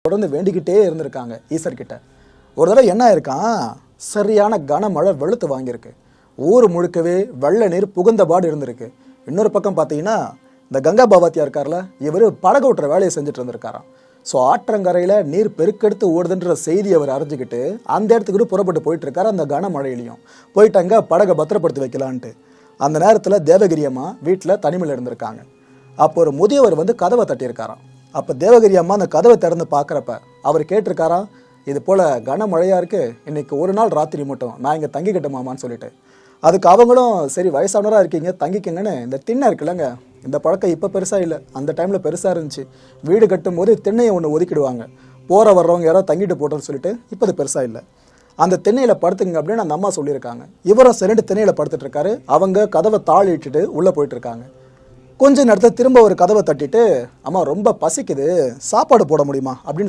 தொடர்ந்து வேண்டிக்கிட்டே இருந்திருக்காங்க ஈஸ்வர்கிட்ட. ஒரு தடவை என்ன ஆயிருக்கான், சரியான கனமழை வெளுத்து வாங்கியிருக்கு. ஊர் முழுக்கவே வெள்ள நீர் புகுந்தபாடு இருந்திருக்கு. இன்னொரு பக்கம் பார்த்தீங்கன்னா இந்த கங்கா பாவாத்தியா இருக்கார்ல, இவர் படகு ஓட்டுற வேலையை செஞ்சுட்டு இருந்திருக்காராம். ஸோ ஆற்றங்கரையில் நீர் பெருக்கெடுத்து ஓடுதுன்ற செய்தி அவர் அறிஞ்சிக்கிட்டு அந்த இடத்துக்கு புறப்பட்டு போயிட்டு இருக்காரு. அந்த கனமழையிலையும் போயிட்டு அங்கே படகை பத்திரப்படுத்தி வைக்கலான்ட்டு. அந்த நேரத்தில் தேவகிரி அம்மா வீட்டில் தனிமையில் இருந்திருக்காங்க. அப்போ ஒரு முதியவர் வந்து கதவை தட்டியிருக்காராம். அப்போ தேவகிரி அம்மா அந்த கதவை திறந்து பார்க்குறப்ப அவர் கேட்டிருக்காராம், இது போல் கனமழையாக இருக்குது, இன்றைக்கி ஒரு நாள் ராத்திரி மட்டும் நான் இங்கே தங்கிக்கிட்டோமாமான்னு சொல்லிட்டு. அதுக்கு அவங்களும் சரி வயசானவராக இருக்கீங்க தங்கிக்கங்கன்னு இந்த திண்ணை இருக்குல்லங்க, இந்த பழக்கம் இப்போ பெருசாக இல்லை, அந்த டைமில் பெருசாக இருந்துச்சு. வீடு கட்டும் போது திண்ணையை ஒன்று ஒதுக்கிடுவாங்க, போகிற வர்றவங்க யாரோ தங்கிட்டு போட்டோன்னு சொல்லிட்டு. இப்போ அது பெருசாக இல்லை, அந்த திண்ணையில் படுத்துங்க அப்படின்னு அந்த அம்மா சொல்லியிருக்காங்க. இவரும் சரிண்டு திண்ணையில் படுத்துட்டு இருக்காரு. அவங்க கதவை தாளிட்டுட்டு உள்ளே போயிட்டு இருக்காங்க. கொஞ்ச நேரத்தில் திரும்ப ஒரு கதவை தட்டிட்டு, அம்மா ரொம்ப பசிக்குது, சாப்பாடு போட முடியுமா அப்படின்னு சொல்லி